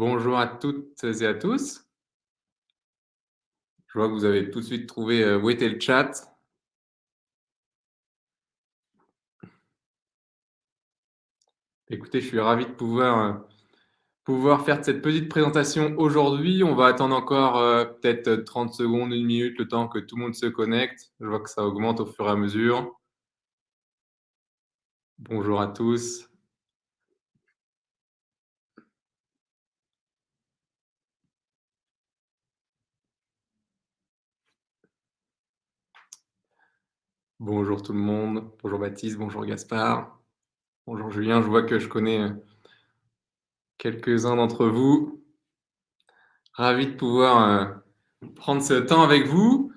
Bonjour à toutes et à tous. Je vois que vous avez tout de suite trouvé, où était le chat. Écoutez, je suis ravi de pouvoir faire cette petite présentation aujourd'hui. On va attendre encore, peut-être 30 secondes, 1 minute, le temps que tout le monde se connecte. Je vois que ça augmente au fur et à mesure. Bonjour à tous. Bonjour tout le monde. Bonjour Baptiste, bonjour Gaspard, bonjour Julien. Je vois que je connais, quelques-uns d'entre vous. Ravi de pouvoir, prendre ce temps avec vous.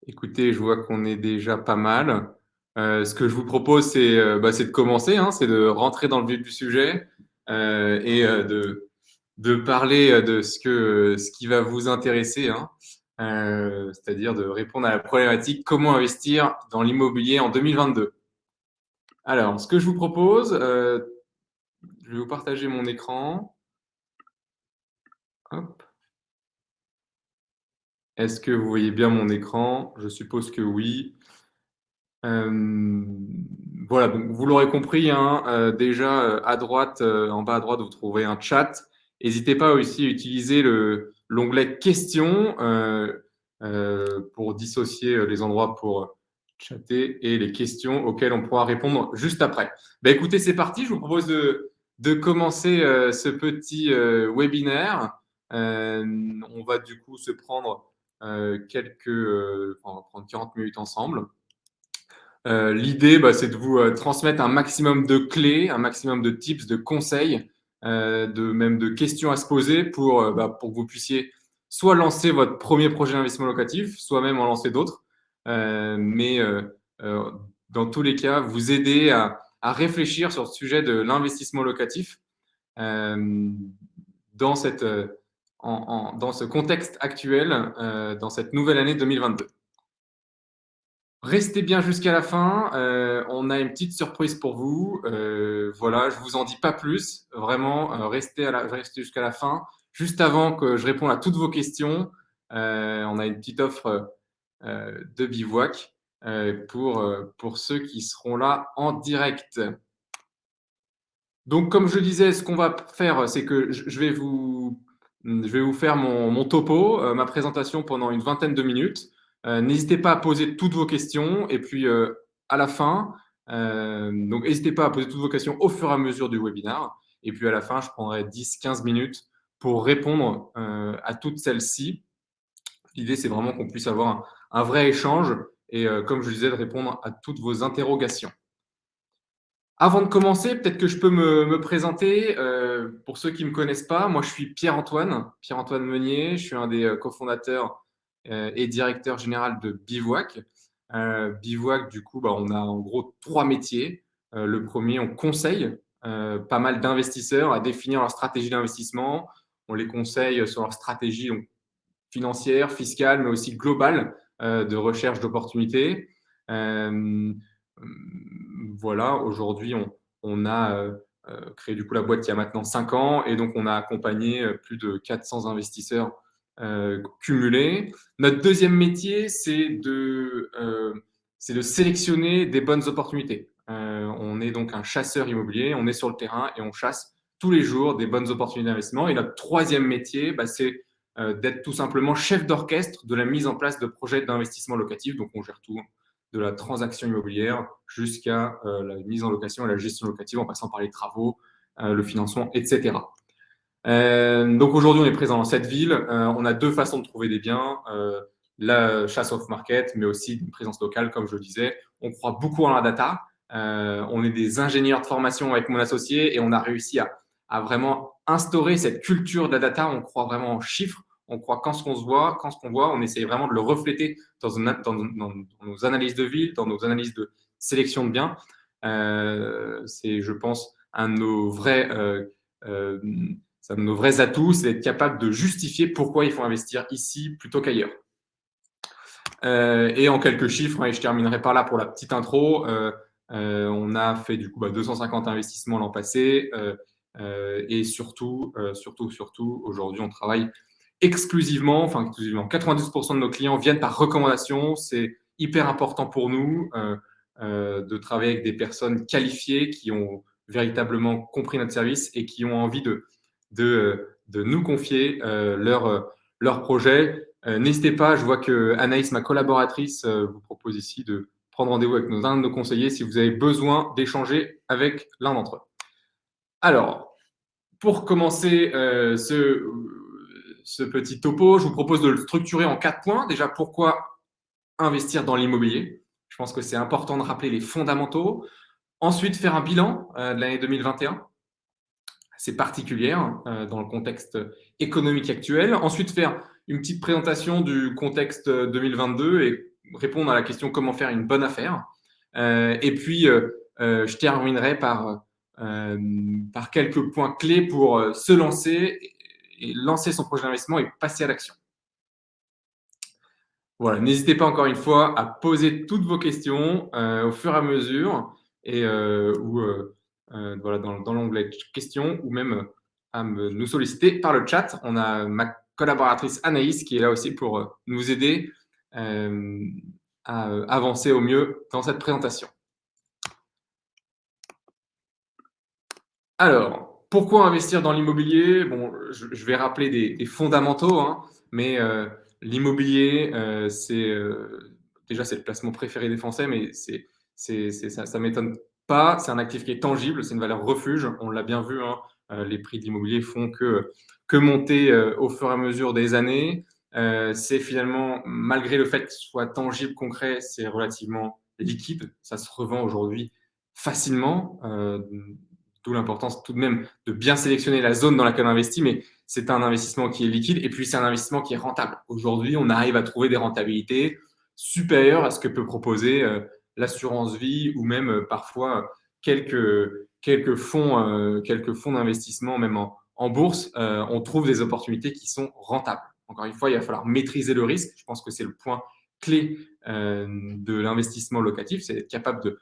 Écoutez, je vois qu'on est déjà pas mal. Ce que je vous propose, c'est de commencer, hein, c'est de rentrer dans le vif du sujet et de parler de ce qui va vous intéresser, hein, c'est-à-dire de répondre à la problématique comment investir dans l'immobilier en 2022. Alors, ce que je vous propose, je vais vous partager mon écran. Hop. Est-ce que vous voyez bien mon écran? Je suppose que oui. Euh, voilà, donc vous l'aurez compris, hein, déjà à droite, en bas à droite, vous trouverez un chat. N'hésitez pas aussi à utiliser l'onglet questions pour dissocier les endroits pour chatter et les questions auxquelles on pourra répondre juste après. Ben, écoutez, c'est parti. Je vous propose de commencer ce petit webinaire. On va du coup se prendre on va prendre 40 minutes ensemble. L'idée, c'est de vous transmettre un maximum de clés, un maximum de tips, de conseils, même de questions à se poser pour que vous puissiez soit lancer votre premier projet d'investissement locatif, soit même en lancer d'autres. Mais euh, dans tous les cas, vous aider à réfléchir sur le sujet de l'investissement locatif euh, dans, cette, dans ce contexte actuel, dans cette nouvelle année 2022. Restez bien jusqu'à la fin. On a une petite surprise pour vous. Voilà, je vous en dis pas plus. Vraiment, restez jusqu'à la fin. Juste avant que je réponde à toutes vos questions, on a une petite offre de bivouac pour ceux qui seront là en direct. Donc, comme je disais, ce qu'on va faire, c'est que je vais vous faire mon topo, ma présentation pendant une vingtaine de minutes. N'hésitez pas à poser toutes vos questions. Et puis, à la fin, donc n'hésitez pas à poser toutes vos questions au fur et à mesure du webinaire. Et puis, à la fin, je prendrai 10-15 minutes pour répondre à toutes celles-ci. L'idée, c'est vraiment qu'on puisse avoir un vrai échange et, comme je disais, de répondre à toutes vos interrogations. Avant de commencer, peut-être que je peux me présenter. Pour ceux qui ne me connaissent pas, moi je suis Pierre-Antoine Meunier. Je suis un des cofondateurs et directeur général de Bivouac. Bivouac, du coup, on a en gros 3 métiers. Le premier, on conseille pas mal d'investisseurs à définir leur stratégie d'investissement. On les conseille sur leur stratégie donc, financière, fiscale, mais aussi globale de recherche d'opportunités. Euh, voilà, aujourd'hui, on a créé du coup la boîte il y a maintenant 5 ans et donc on a accompagné plus de 400 investisseurs cumulés. Notre deuxième métier, c'est de sélectionner des bonnes opportunités. On est donc un chasseur immobilier, on est sur le terrain et on chasse tous les jours des bonnes opportunités d'investissement. Et notre troisième métier, c'est d'être tout simplement chef d'orchestre de la mise en place de projets d'investissement locatif. Donc, on gère tout, de la transaction immobilière jusqu'à la mise en location et la gestion locative en passant par les travaux, le financement, etc. Donc aujourd'hui, on est présent dans cette ville. On a 2 façons de trouver des biens, la chasse off-market, mais aussi une présence locale, comme je le disais. On croit beaucoup en la data. On est des ingénieurs de formation avec mon associé et on a réussi à vraiment instaurer cette culture de la data. On croit vraiment en chiffres. On croit quand ce qu'on se voit, quand ce qu'on voit, on essaye vraiment de le refléter dans nos analyses de ville, dans nos analyses de sélection de biens. C'est, je pense, un de nos vrais atouts, c'est d'être capable de justifier pourquoi il faut investir ici plutôt qu'ailleurs. Et en quelques chiffres, et je terminerai par là pour la petite intro, on a fait du coup 250 investissements l'an passé Et surtout, aujourd'hui, on travaille exclusivement, 92% de nos clients viennent par recommandation. C'est hyper important pour nous de travailler avec des personnes qualifiées qui ont véritablement compris notre service et qui ont envie de nous confier leur projet. N'hésitez pas, je vois que Anaïs, ma collaboratrice, vous propose ici de prendre rendez-vous avec un de nos conseillers si vous avez besoin d'échanger avec l'un d'entre eux. Alors, pour commencer ce petit topo, je vous propose de le structurer en 4 points. Déjà, pourquoi investir dans l'immobilier? Je pense que c'est important de rappeler les fondamentaux. Ensuite, faire un bilan de l'année 2021, assez particulière dans le contexte économique actuel. Ensuite, faire une petite présentation du contexte 2022 et répondre à la question comment faire une bonne affaire. Et puis, je terminerai par quelques points clés pour se lancer et lancer son projet d'investissement et passer à l'action. Voilà, n'hésitez pas encore une fois à poser toutes vos questions au fur et à mesure et voilà, dans l'onglet questions ou même à nous solliciter par le chat. On a ma collaboratrice Anaïs qui est là aussi pour nous aider à avancer au mieux dans cette présentation. Alors, pourquoi investir dans l'immobilier? Bon, je vais rappeler des fondamentaux, hein, mais l'immobilier, déjà, c'est le placement préféré des Français, mais ça m'étonne pas. C'est un actif qui est tangible, c'est une valeur refuge. On l'a bien vu, hein, les prix de l'immobilier font que monter au fur et à mesure des années. C'est finalement, malgré le fait que ce soit tangible, concret, c'est relativement liquide. Ça se revend aujourd'hui facilement. D'où l'importance tout de même de bien sélectionner la zone dans laquelle on investit, mais c'est un investissement qui est liquide et puis c'est un investissement qui est rentable. Aujourd'hui, on arrive à trouver des rentabilités supérieures à ce que peut proposer l'assurance vie ou même parfois quelques fonds d'investissement, même en bourse. On trouve des opportunités qui sont rentables. Encore une fois, il va falloir maîtriser le risque. Je pense que c'est le point clé de l'investissement locatif, c'est d'être capable de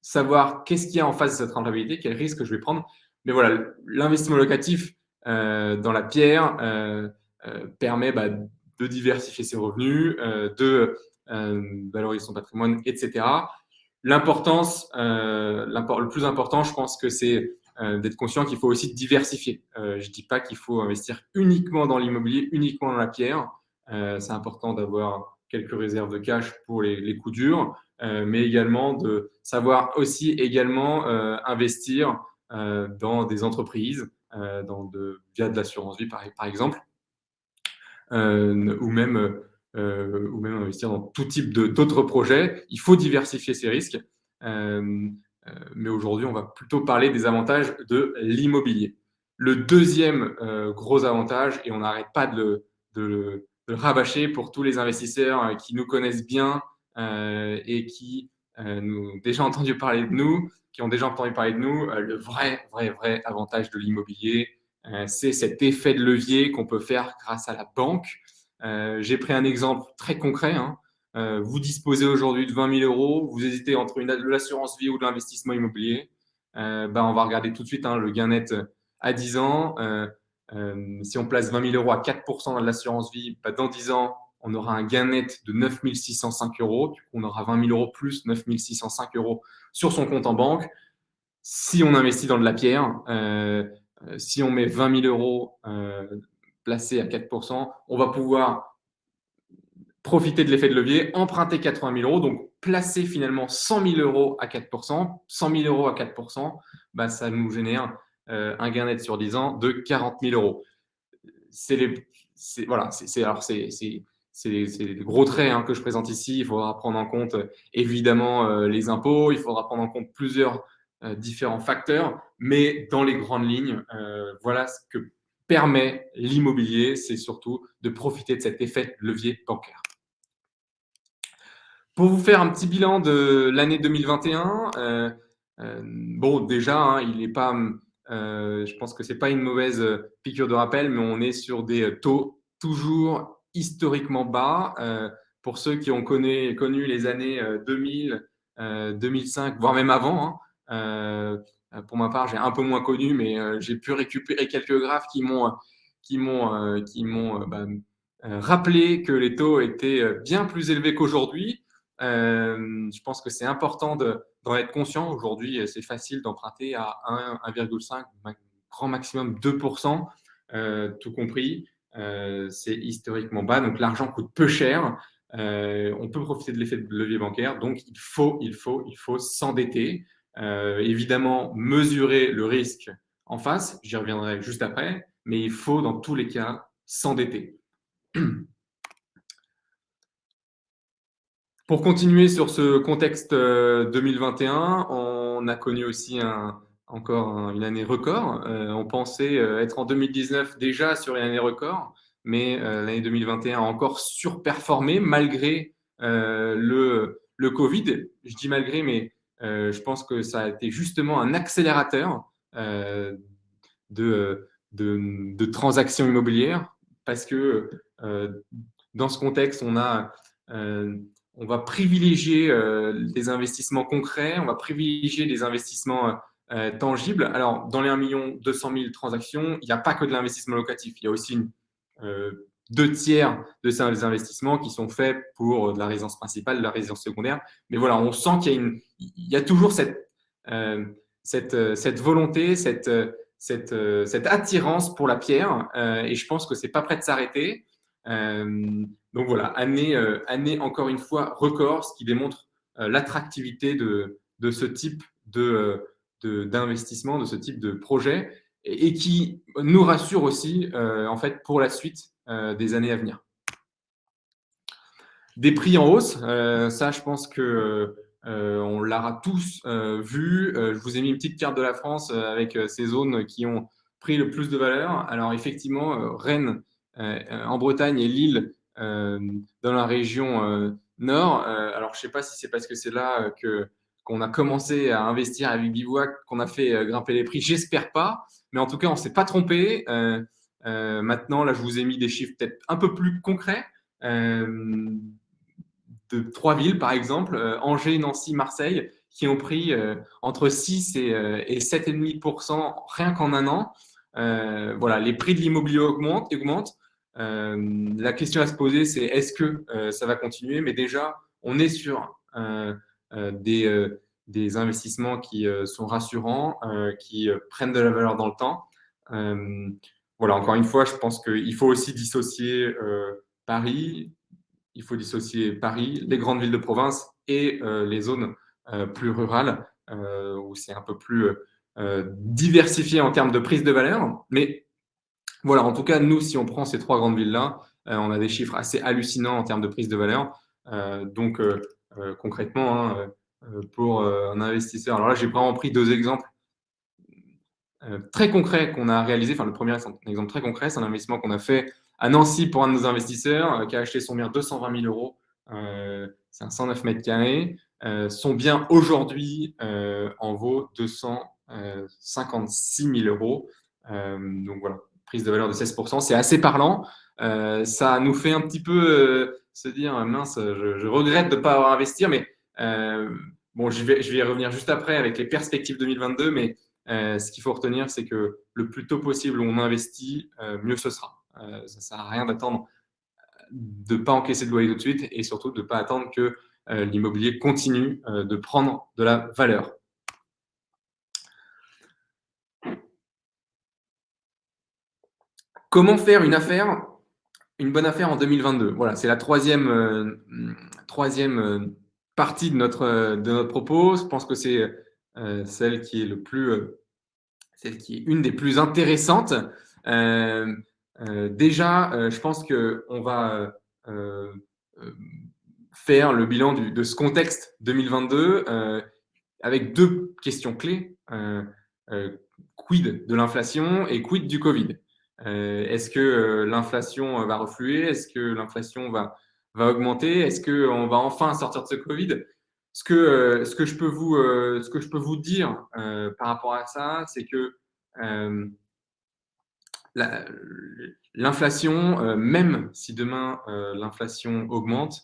savoir qu'est-ce qu'il y a en face de cette rentabilité, quel risque je vais prendre. Mais voilà, l'investissement locatif dans la pierre permet de diversifier ses revenus, de valoriser son patrimoine, etc. L'importance, le plus important, je pense que c'est d'être conscient qu'il faut aussi diversifier. Je ne dis pas qu'il faut investir uniquement dans l'immobilier, uniquement dans la pierre. C'est important d'avoir quelques réserves de cash pour les coups durs, mais également de savoir aussi également investir dans des entreprises, via de l'assurance vie par exemple, ou même investir dans tout type d'autres projets. Il faut diversifier ses risques, mais aujourd'hui, on va plutôt parler des avantages de l'immobilier. Le deuxième gros avantage, et on n'arrête pas de le rabâcher pour tous les investisseurs qui nous connaissent bien et qui ont déjà entendu parler de nous, le vrai avantage de l'immobilier, c'est cet effet de levier qu'on peut faire grâce à la banque. J'ai pris un exemple très concret. Vous disposez aujourd'hui de 20 000 euros, vous hésitez entre l'assurance vie ou de l'investissement immobilier. On va regarder tout de suite le gain net à 10 ans. Si on place 20 000 euros à 4% dans l'assurance vie, dans 10 ans, on aura un gain net de 9 605 euros. Du coup, on aura 20 000 euros plus 9 605 euros sur son compte en banque. Si on investit dans de la pierre, si on met 20 000 euros placés à 4%, on va pouvoir profiter de l'effet de levier, emprunter 80 000 euros, donc placer finalement 100 000 euros à 4%. 100 000 euros à 4%, ça nous génère un gain net sur 10 ans de 40 000 euros. C'est des gros traits que je présente ici. Il faudra prendre en compte évidemment les impôts, il faudra prendre en compte plusieurs différents facteurs, mais dans les grandes lignes, voilà ce que permet l'immobilier, c'est surtout de profiter de cet effet de levier bancaire. Pour vous faire un petit bilan de l'année 2021, déjà, il n'est pas, je pense que c'est pas une mauvaise piqûre de rappel, mais on est sur des taux toujours historiquement bas. Pour ceux qui ont connu les années 2000, 2005, voire même avant, pour ma part, j'ai un peu moins connu, mais j'ai pu récupérer quelques graphes qui m'ont rappelé que les taux étaient bien plus élevés qu'aujourd'hui. Je pense que c'est important d'en être conscient. Aujourd'hui, c'est facile d'emprunter à 1, 1,5, grand maximum 2%, tout compris. C'est historiquement bas, donc l'argent coûte peu cher. On peut profiter de l'effet de levier bancaire, donc il faut s'endetter. Évidemment, mesurer le risque en face, j'y reviendrai juste après, mais il faut dans tous les cas s'endetter. Pour continuer sur ce contexte 2021, on a connu aussi encore une année record. On pensait être en 2019 déjà sur une année record, mais l'année 2021 a encore surperformé malgré le Covid. Je dis malgré, mais je pense que ça a été justement un accélérateur de transactions immobilières parce que dans ce contexte, on va privilégier des investissements concrets, on va privilégier des investissements tangibles. Alors, dans les 1 200 000 transactions, il n'y a pas que de l'investissement locatif, il y a aussi 2 tiers de ces investissements qui sont faits pour de la résidence principale, de la résidence secondaire. Mais voilà, on sent il y a toujours cette volonté, cette attirance pour la pierre, et je pense que c'est pas prêt de s'arrêter. Donc voilà, année encore une fois record, ce qui démontre l'attractivité de ce type d'investissement, de ce type de projet, et qui nous rassure aussi en fait pour la suite des années à venir. Des prix en hausse, ça je pense que on l'aura tous vu. Je vous ai mis une petite carte de la France avec ces zones qui ont pris le plus de valeur. Alors effectivement, Rennes en Bretagne et Lille dans la région nord. Alors je sais pas si c'est parce que c'est là qu'on a commencé à investir avec Bivouac, qu'on a fait grimper les prix. J'espère pas, mais en tout cas on s'est pas trompé. Maintenant là je vous ai mis des chiffres peut-être un peu plus concrets. De 3 villes, par exemple, Angers, Nancy, Marseille, qui ont pris entre 6 et 7,5% rien qu'en un an. Voilà, les prix de l'immobilier augmentent. La question à se poser, c'est est-ce que ça va continuer? Mais déjà, on est sur des investissements qui sont rassurants, qui prennent de la valeur dans le temps. Voilà, encore une fois, je pense qu'il faut aussi dissocier Paris, il faut dissocier Paris, les grandes villes de province et les zones plus rurales où c'est un peu plus diversifié en termes de prise de valeur. Mais voilà, en tout cas, nous, si on prend ces 3 grandes villes-là, on a des chiffres assez hallucinants en termes de prise de valeur. Donc, concrètement, hein, pour un investisseur, alors là, j'ai vraiment pris 2 exemples très concrets qu'on a réalisés. Enfin, le premier est un exemple très concret, c'est un investissement qu'on a fait à Nancy pour un de nos investisseurs qui a acheté son bien 220 000 euros. C'est un 109 mètres carrés. Son bien aujourd'hui en vaut 256 000 euros. Donc voilà, prise de valeur de 16%. C'est assez parlant. Ça nous fait un petit peu se dire mince, je regrette de ne pas avoir investi, mais bon, je vais y revenir juste après avec les perspectives 2022, mais ce qu'il faut retenir, c'est que le plus tôt possible on investit, mieux ce sera. Ça ne sert à rien d'attendre de ne pas encaisser de loyer tout de suite et surtout de ne pas attendre que l'immobilier continue de prendre de la valeur. Comment faire une bonne affaire en 2022? Voilà, c'est la troisième partie de notre propos. Je pense que c'est celle qui est une des plus intéressantes. Déjà, je pense qu'on va faire le bilan de ce contexte 2022 avec 2 questions clés. Quid de l'inflation et quid du Covid? Est-ce que l'inflation va refluer? Est-ce que l'inflation va augmenter? Est-ce qu'on va enfin sortir de ce Covid? Ce que je peux vous dire par rapport à ça, c'est que l'inflation, même si demain l'inflation augmente,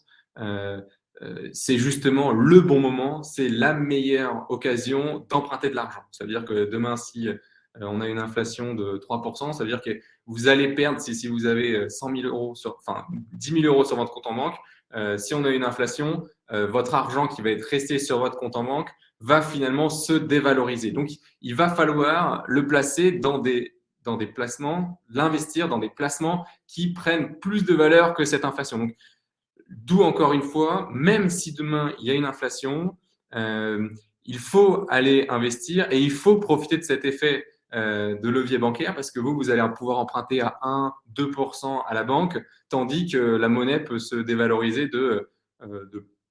c'est justement le bon moment, c'est la meilleure occasion d'emprunter de l'argent. Ça veut dire que demain, si on a une inflation de 3%, ça veut dire que vous allez perdre, si vous avez 100 000 euros, enfin 10 000 euros sur votre compte en banque, si on a une inflation, votre argent qui va être resté sur votre compte en banque va finalement se dévaloriser. Donc, il va falloir le placer dans des placements, l'investir dans des placements qui prennent plus de valeur que cette inflation. Donc, d'où encore une fois, même si demain il y a une inflation, il faut aller investir et il faut profiter de cet effet de levier bancaire parce que vous allez pouvoir emprunter à 1-2% à la banque, tandis que la monnaie peut se dévaloriser de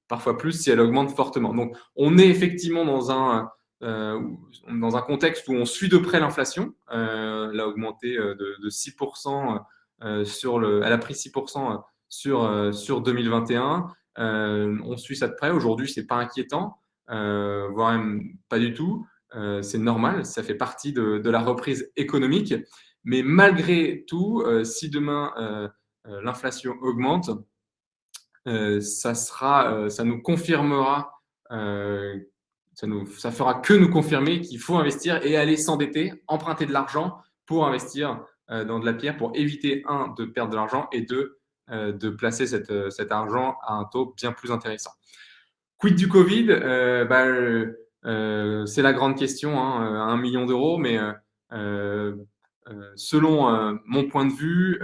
parfois plus si elle augmente fortement. Donc, on est effectivement dans un contexte où on suit de près l'inflation. Elle a augmenté de 6%, elle a pris 6% sur 2021. On suit ça de près. Aujourd'hui, ce n'est pas inquiétant, voire même pas du tout. C'est normal, ça fait partie de la reprise économique. Mais malgré tout, si demain l'inflation augmente, ça nous confirmera, ça fera que nous confirmer qu'il faut investir et aller s'endetter, emprunter de l'argent pour investir dans de la pierre, pour éviter, de perdre de l'argent et de placer cet argent à un taux bien plus intéressant. Quid du Covid? C'est la grande question, à 1 million d'euros, mais selon mon point de vue,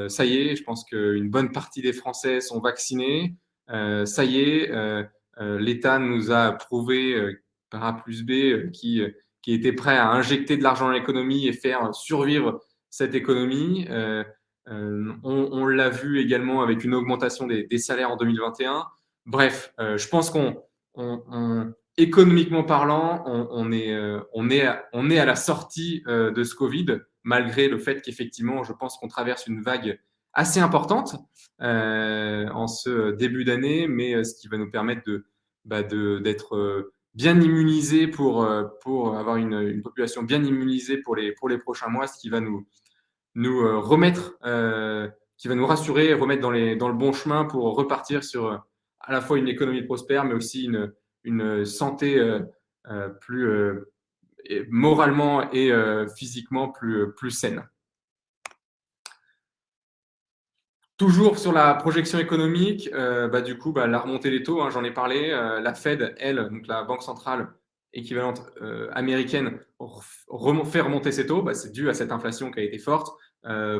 ça y est, je pense qu'une bonne partie des Français sont vaccinés. Ça y est, l'État nous a prouvé par A plus B qui était prêt à injecter de l'argent dans l'économie et faire survivre cette économie. On l'a vu également avec une augmentation des salaires en 2021. Bref, je pense économiquement parlant, on est à la sortie de ce Covid, malgré le fait qu'effectivement, je pense qu'on traverse une vague assez importante en ce début d'année, mais ce qui va nous permettre d'être bien immunisés pour avoir une population bien immunisée pour les prochains mois, ce qui va nous remettre, qui va nous rassurer et remettre dans le bon chemin pour repartir sur à la fois une économie prospère, mais aussi une santé plus moralement et physiquement plus saine. Toujours sur la projection économique, du coup, la remontée des taux, j'en ai parlé. La Fed, elle, donc la banque centrale équivalente américaine, fait remonter ses taux. C'est dû à cette inflation qui a été forte.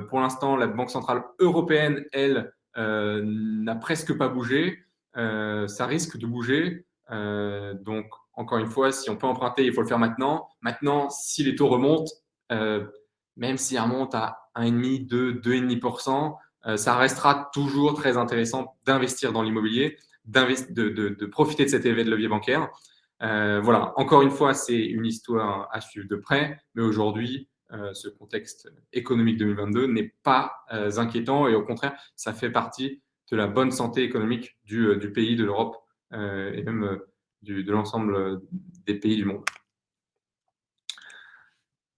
Pour l'instant, la banque centrale européenne, elle, n'a presque pas bougé. Ça risque de bouger. Donc, encore une fois, si on peut emprunter, il faut le faire maintenant. Maintenant, si les taux remontent, même s'ils remontent à 1,5, 2, 2,5%, ça restera toujours très intéressant d'investir dans l'immobilier, de profiter de cet effet de levier bancaire. Voilà, encore une fois, c'est une histoire à suivre de près, mais aujourd'hui, ce contexte économique 2022 n'est pas inquiétant et au contraire, ça fait partie de la bonne santé économique du pays, de l'Europe et même de l'ensemble des pays du monde.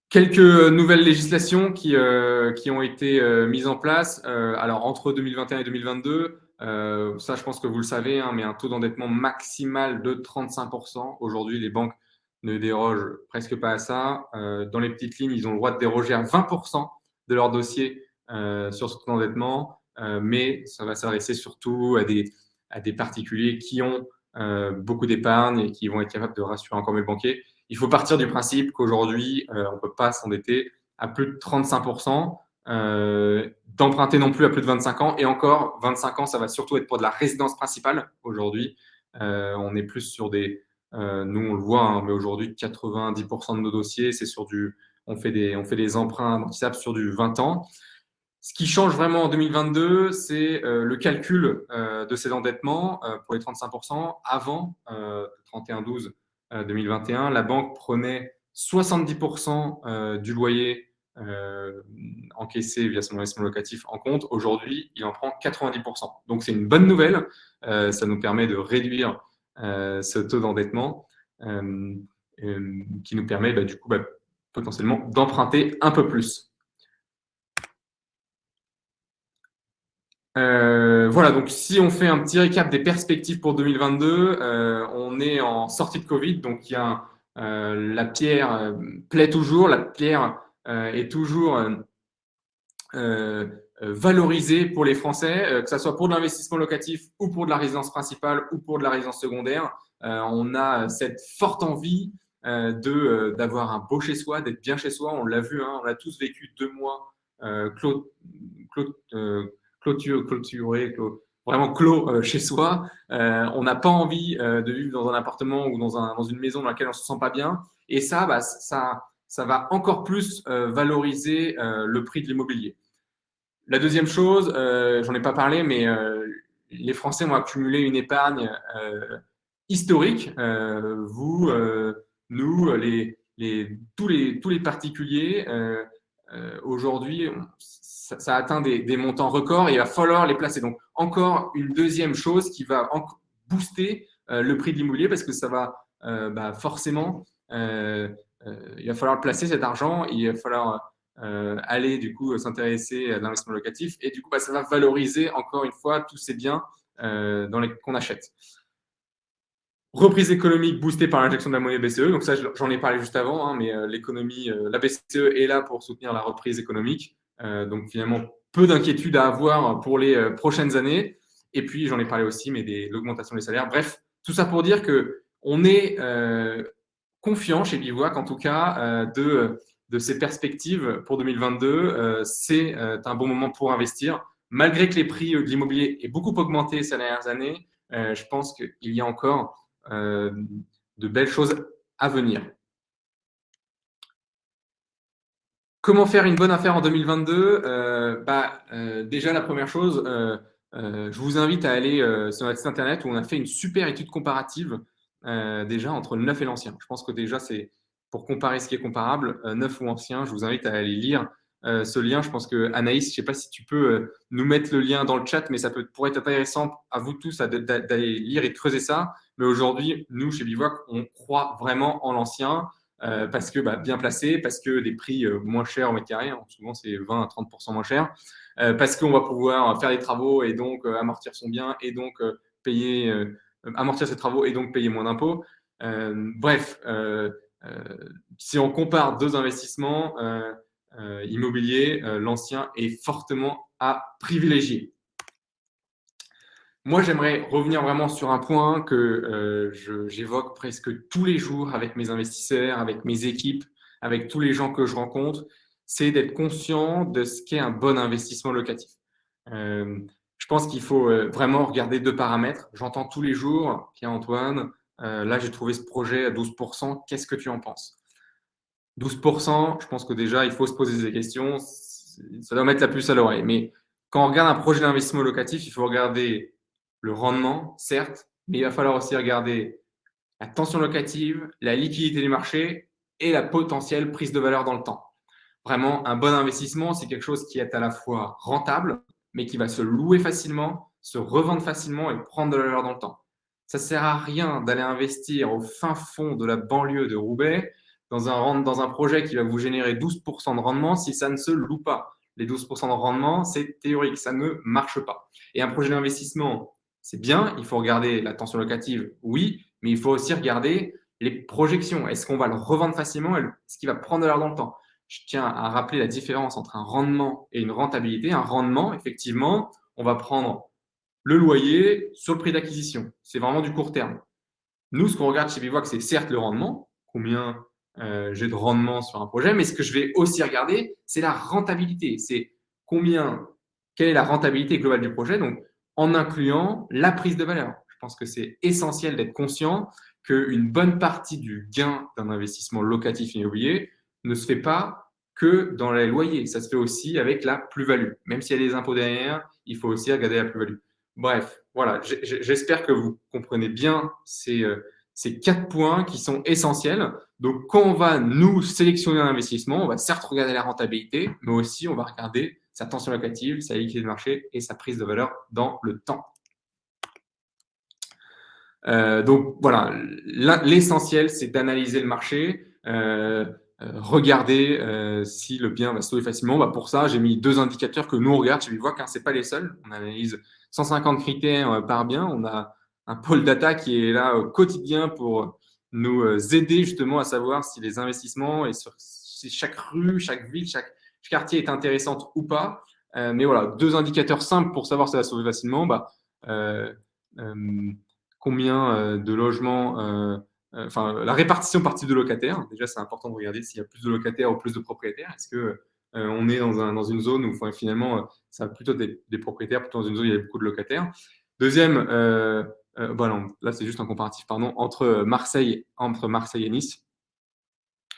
Quelques nouvelles législations qui ont été mises en place. Alors, entre 2021 et 2022, ça, je pense que vous le savez, mais un taux d'endettement maximal de 35%. Aujourd'hui, les banques ne dérogent presque pas à ça. Dans les petites lignes, ils ont le droit de déroger à 20% de leur dossier sur ce taux d'endettement, mais ça va s'adresser surtout à des particuliers qui ont beaucoup d'épargne et qui vont être capables de rassurer encore mes banquiers. Il faut partir du principe qu'aujourd'hui, on ne peut pas s'endetter à plus de 35%, d'emprunter non plus à plus de 25 ans. Et encore, 25 ans, ça va surtout être pour de la résidence principale. Aujourd'hui, on est plus sur nous, on le voit, mais aujourd'hui, 90% de nos dossiers, c'est on fait des emprunts amortissables sur du 20 ans. Ce qui change vraiment en 2022, c'est le calcul de ces endettements pour les 35%. Avant, 31/12/2021, la banque prenait 70% du loyer encaissé via son investissement locatif en compte. Aujourd'hui, il en prend 90%. Donc, c'est une bonne nouvelle. Ça nous permet de réduire ce taux d'endettement qui nous permet du coup potentiellement d'emprunter un peu plus. Voilà, donc si on fait un petit récap des perspectives pour 2022, on est en sortie de Covid, donc il y a la pierre plaît toujours, la pierre est toujours valorisée pour les Français, que ce soit pour de l'investissement locatif ou pour de la résidence principale ou pour de la résidence secondaire. On a cette forte envie d'avoir un beau chez soi, d'être bien chez soi. On l'a vu, hein, on a tous vécu 2 mois clôturé, vraiment clos chez soi. On n'a pas envie de vivre dans un appartement ou dans une maison dans laquelle on ne se sent pas bien. Et ça, bah, ça va encore plus valoriser le prix de l'immobilier. La deuxième chose, j'en ai pas parlé, mais les Français ont accumulé une épargne historique. Vous, nous, tous les particuliers, aujourd'hui, ça atteint des montants records et il va falloir les placer. Donc, encore une deuxième chose qui va booster le prix de l'immobilier parce que ça va forcément, il va falloir placer cet argent, il va falloir aller du coup s'intéresser à l'investissement locatif et du coup ça va valoriser encore une fois tous ces biens qu'on achète. Reprise économique boostée par l'injection de la monnaie BCE, donc ça j'en ai parlé juste avant, hein, mais la BCE est là pour soutenir la reprise économique, donc finalement peu d'inquiétude à avoir pour les prochaines années. Et puis j'en ai parlé aussi, mais l'augmentation des salaires. Bref, tout ça pour dire que on est confiant chez Bivouac, en tout cas, de ces perspectives pour 2022. C'est un bon moment pour investir. Malgré que les prix de l'immobilier aient beaucoup augmenté ces dernières années, je pense qu'il y a encore de belles choses à venir. Comment faire une bonne affaire en 2022 ? Déjà, la première chose, je vous invite à aller sur notre site internet où on a fait une super étude comparative déjà entre le neuf et l'ancien. Je pense que déjà, c'est pour comparer ce qui est comparable, neuf ou ancien. Je vous invite à aller lire ce lien. Je pense que Anaïs, je ne sais pas si tu peux nous mettre le lien dans le chat, mais ça pourrait être intéressant à vous tous d'aller lire et creuser ça. Mais aujourd'hui, nous, chez Bivouac, on croit vraiment en l'ancien. Parce que bien placé, parce que des prix moins chers au mètre carré, hein, souvent c'est 20 à 30% moins cher, parce qu'on va pouvoir faire des travaux et donc amortir son bien et donc amortir ses travaux et donc payer moins d'impôts. Bref, si on compare deux investissements immobiliers, l'ancien est fortement à privilégier. Moi, j'aimerais revenir vraiment sur un point que j'évoque presque tous les jours avec mes investisseurs, avec mes équipes, avec tous les gens que je rencontre, c'est d'être conscient de ce qu'est un bon investissement locatif. Je pense qu'il faut vraiment regarder deux paramètres. J'entends tous les jours, Pierre-Antoine, là j'ai trouvé ce projet à 12%, qu'est-ce que tu en penses ? 12%, je pense que déjà, il faut se poser des questions, ça doit mettre la puce à l'oreille. Mais quand on regarde un projet d'investissement locatif, il faut regarder le rendement, certes, mais il va falloir aussi regarder la tension locative, la liquidité du marché et la potentielle prise de valeur dans le temps. Vraiment, un bon investissement, c'est quelque chose qui est à la fois rentable, mais qui va se louer facilement, se revendre facilement et prendre de la valeur dans le temps. Ça ne sert à rien d'aller investir au fin fond de la banlieue de Roubaix dans un projet qui va vous générer 12% de rendement si ça ne se loue pas. Les 12% de rendement, c'est théorique, ça ne marche pas. Et un projet d'investissement, c'est bien, il faut regarder la tension locative, oui, mais il faut aussi regarder les projections. Est-ce qu'on va le revendre facilement? Est-ce qu'il va prendre de l'heure dans le temps? Je tiens à rappeler la différence entre un rendement et une rentabilité. Un rendement, effectivement, on va prendre le loyer sur le prix d'acquisition. C'est vraiment du court terme. Nous, ce qu'on regarde chez Bivouac, c'est certes le rendement, combien j'ai de rendement sur un projet, mais ce que je vais aussi regarder, c'est la rentabilité. C'est quelle est la rentabilité globale du projet, donc en incluant la prise de valeur. Je pense que c'est essentiel d'être conscient qu'une bonne partie du gain d'un investissement locatif immobilier ne se fait pas que dans les loyers. Ça se fait aussi avec la plus-value. Même s'il y a des impôts derrière, il faut aussi regarder la plus-value. Bref, voilà, j'espère que vous comprenez bien ces 4 points qui sont essentiels. Donc, quand on va nous sélectionner un investissement, on va certes regarder la rentabilité, mais aussi on va regarder sa tension locative, sa liquidité de marché et sa prise de valeur dans le temps. Donc voilà, l'essentiel, c'est d'analyser le marché. regarder si le bien va se louer facilement. Bah, pour ça, j'ai mis 2 indicateurs que nous on regarde chez Bivouac, hein, c'est pas les seuls. On analyse 150 critères par bien. On a un pôle data qui est là au quotidien pour nous aider justement à savoir si les investissements et si chaque rue, chaque ville, chaque quartier est intéressante ou pas. Mais voilà, 2 indicateurs simples pour savoir si ça va se louer facilement. Euh, euh, Combien de logements enfin, la répartition par type de locataire. Déjà, c'est important de regarder s'il y a plus de locataires ou plus de propriétaires. Est-ce que on est dans une zone où finalement, ça va plutôt des propriétaires, plutôt dans une zone où il y a beaucoup de locataires. Deuxième, non, là, c'est juste un comparatif, pardon, entre Marseille et Nice.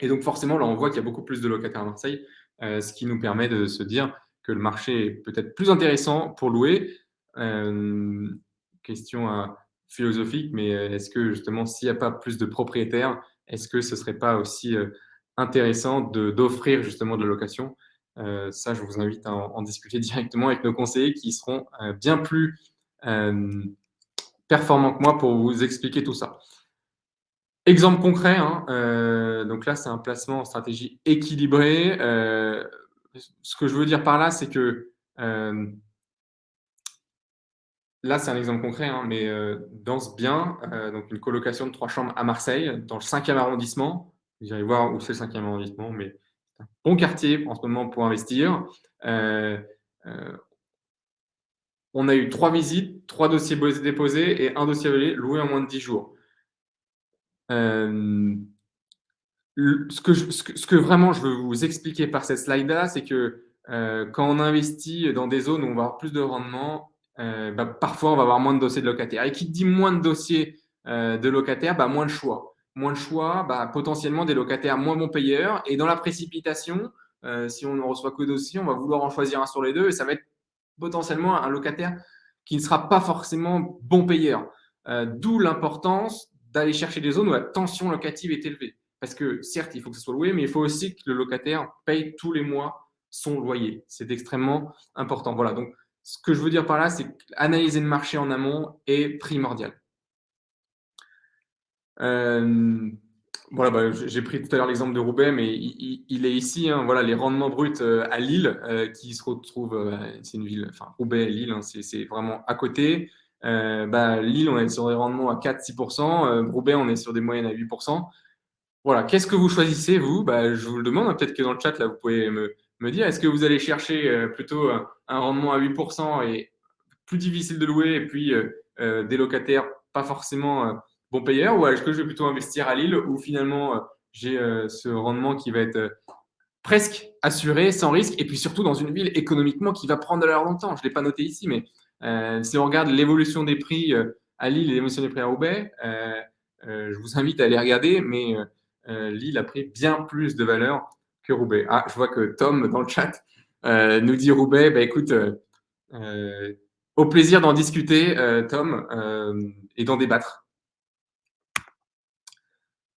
Et donc, forcément, là, on voit qu'il y a beaucoup plus de locataires à Marseille, ce qui nous permet de se dire que le marché est peut-être plus intéressant pour louer. Question philosophique, mais est-ce que justement, s'il n'y a pas plus de propriétaires, est-ce que ce ne serait pas aussi intéressant d'offrir justement de la location? Ça, je vous invite à en discuter directement avec nos conseillers qui seront bien plus performants que moi pour vous expliquer tout ça. Exemple concret, hein, donc là, c'est un placement en stratégie équilibrée. Ce que je veux dire par là, c'est que là, c'est un exemple concret, hein, mais dans ce bien, donc une colocation de 3 chambres à Marseille, dans le 5e arrondissement, vous irez voir où c'est le 5e arrondissement, mais c'est un bon quartier en ce moment pour investir. On a eu 3 visites, 3 dossiers déposés et un dossier loué en moins de 10 jours. Ce que vraiment je veux vous expliquer par cette slide-là, c'est que quand on investit dans des zones où on va avoir plus de rendement, parfois on va avoir moins de dossiers de locataires. Et qui dit moins de dossiers de locataires, moins de choix. Moins de choix, potentiellement des locataires moins bons payeurs. Et dans la précipitation, si on ne reçoit que dossiers, on va vouloir en choisir un sur les deux et ça va être potentiellement un locataire qui ne sera pas forcément bon payeur. D'où l'importance d'aller chercher des zones où la tension locative est élevée. Parce que certes, il faut que ce soit loué, mais il faut aussi que le locataire paye tous les mois son loyer. C'est extrêmement important. Voilà, donc ce que je veux dire par là, c'est qu'analyser le marché en amont est primordial. Voilà, j'ai pris tout à l'heure l'exemple de Roubaix, mais il est ici. Hein, voilà, les rendements bruts à Lille, qui se retrouvent, c'est une ville, enfin Roubaix et Lille, hein, c'est vraiment à côté. Lille, on est sur des rendements à 4-6%. Roubaix, on est sur des moyennes à 8%. Voilà, qu'est-ce que vous choisissez, vous? Je vous le demande, hein, peut-être que dans le chat, là, vous pouvez me dire, est-ce que vous allez chercher plutôt un rendement à 8% et plus difficile de louer, et puis des locataires pas forcément bons payeurs, ou est-ce que je vais plutôt investir à Lille, où finalement j'ai ce rendement qui va être presque assuré, sans risque, et puis surtout dans une ville économiquement qui va prendre de l'heure longtemps. Je ne l'ai pas noté ici, mais si on regarde l'évolution des prix à Lille et l'évolution des prix à Roubaix, je vous invite à aller regarder, mais Lille a pris bien plus de valeur que Roubaix. Ah, je vois que Tom, dans le chat, nous dit Roubaix. Écoute, au plaisir d'en discuter, Tom, et d'en débattre.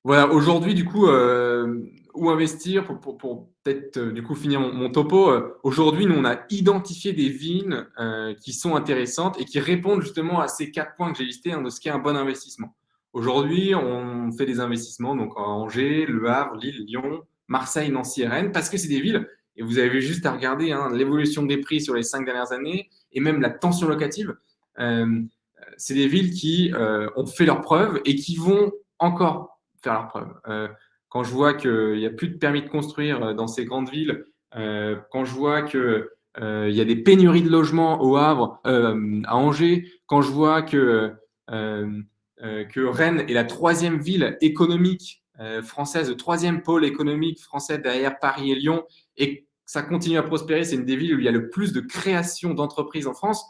Voilà, aujourd'hui, du coup, où investir pour peut-être du coup finir mon topo. Aujourd'hui, nous, on a identifié des villes qui sont intéressantes et qui répondent justement à ces 4 points que j'ai listés, hein, de ce qu'est un bon investissement. Aujourd'hui, on fait des investissements donc à Angers, Le Havre, Lille, Lyon, Marseille, Nancy et Rennes, parce que c'est des villes, et vous avez juste à regarder hein, l'évolution des prix sur les 5 dernières années et même la tension locative. C'est des villes qui ont fait leurs preuves et qui vont encore faire leurs preuves. Quand je vois qu'il n'y a plus de permis de construire dans ces grandes villes, quand je vois qu'il y a des pénuries de logements au Havre, à Angers, quand je vois que Rennes est la 3e ville économique française, le 3e pôle économique français derrière Paris et Lyon, et ça continue à prospérer, c'est une des villes où il y a le plus de création d'entreprises en France.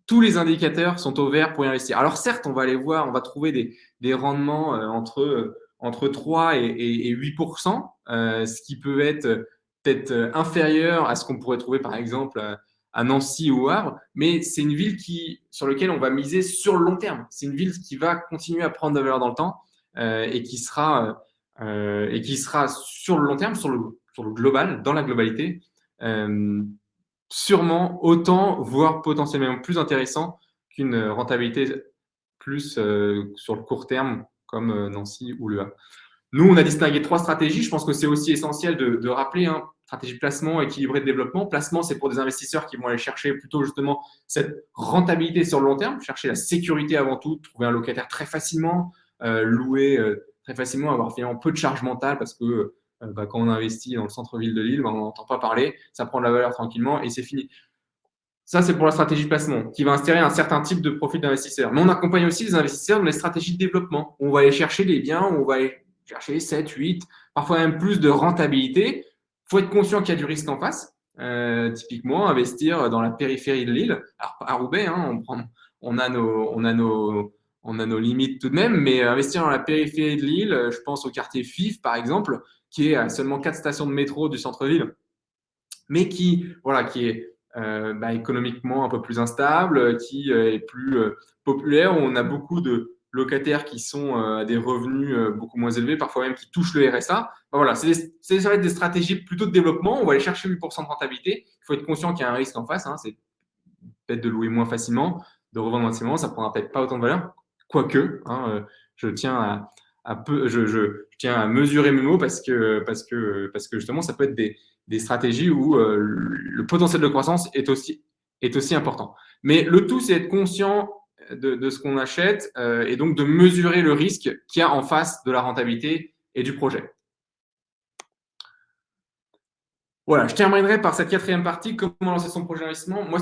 Tous les indicateurs sont au vert pour y investir. Alors certes, on va aller voir, on va trouver des rendements entre 3 et 8%, ce qui peut être peut-être inférieur à ce qu'on pourrait trouver par exemple à Nancy ou au Havre, mais c'est une ville sur laquelle on va miser sur le long terme. C'est une ville qui va continuer à prendre de la valeur dans le temps et qui sera sur le long terme, sur le global, dans la globalité, sûrement autant, voire potentiellement plus intéressant qu'une rentabilité plus sur le court terme comme Nancy ou Le Havre. Nous, on a distingué 3 stratégies. Je pense que c'est aussi essentiel de rappeler, hein, stratégie de placement, équilibré de développement. Placement, c'est pour des investisseurs qui vont aller chercher plutôt justement cette rentabilité sur le long terme, chercher la sécurité avant tout, trouver un locataire très facilement, louer très facilement, avoir finalement peu de charge mentale parce que quand on investit dans le centre-ville de Lille, on n'entend pas parler, ça prend de la valeur tranquillement et c'est fini. Ça, c'est pour la stratégie de placement, qui va inspirer un certain type de profil d'investisseur. Mais on accompagne aussi les investisseurs dans les stratégies de développement. On va aller chercher des biens, on va aller chercher 7, 8, parfois même plus de rentabilité. Il faut être conscient qu'il y a du risque en face. Typiquement, investir dans la périphérie de l'île. Alors, à Roubaix, hein, on a nos limites tout de même, mais investir dans la périphérie de l'île, je pense au quartier FIF, par exemple, qui est à seulement 4 stations de métro du centre-ville, mais qui est économiquement un peu plus instable, qui est plus populaire, où on a beaucoup de locataires qui sont à des revenus beaucoup moins élevés, parfois même qui touchent le RSA. Voilà, ça va être des stratégies plutôt de développement. On va aller chercher 8% de rentabilité. Il faut être conscient qu'il y a un risque en face. Hein. C'est peut-être de louer moins facilement, de revendre moins facilement. Ça ne prendra peut-être pas autant de valeur. Quoique, hein, je tiens je tiens à mesurer mes mots parce que justement, ça peut être des stratégies où le potentiel de croissance est aussi important. Mais le tout, c'est être conscient de ce qu'on achète et donc de mesurer le risque qu'il y a en face de la rentabilité et du projet. Voilà, je terminerai par cette 4e partie, comment lancer son projet d'investissement. Moi,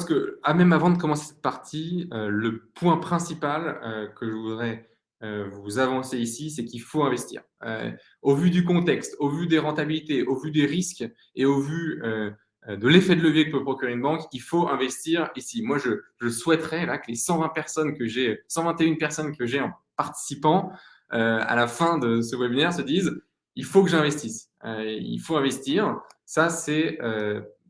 même avant de commencer cette partie, le point principal que je voudrais vous avancer ici, c'est qu'il faut investir. Au vu du contexte, au vu des rentabilités, au vu des risques et au vu de l'effet de levier que peut procurer une banque, il faut investir ici. Moi, je souhaiterais là, que les 121 personnes que j'ai en participant à la fin de ce webinaire se disent, il faut que j'investisse. Il faut investir. Ça, c'est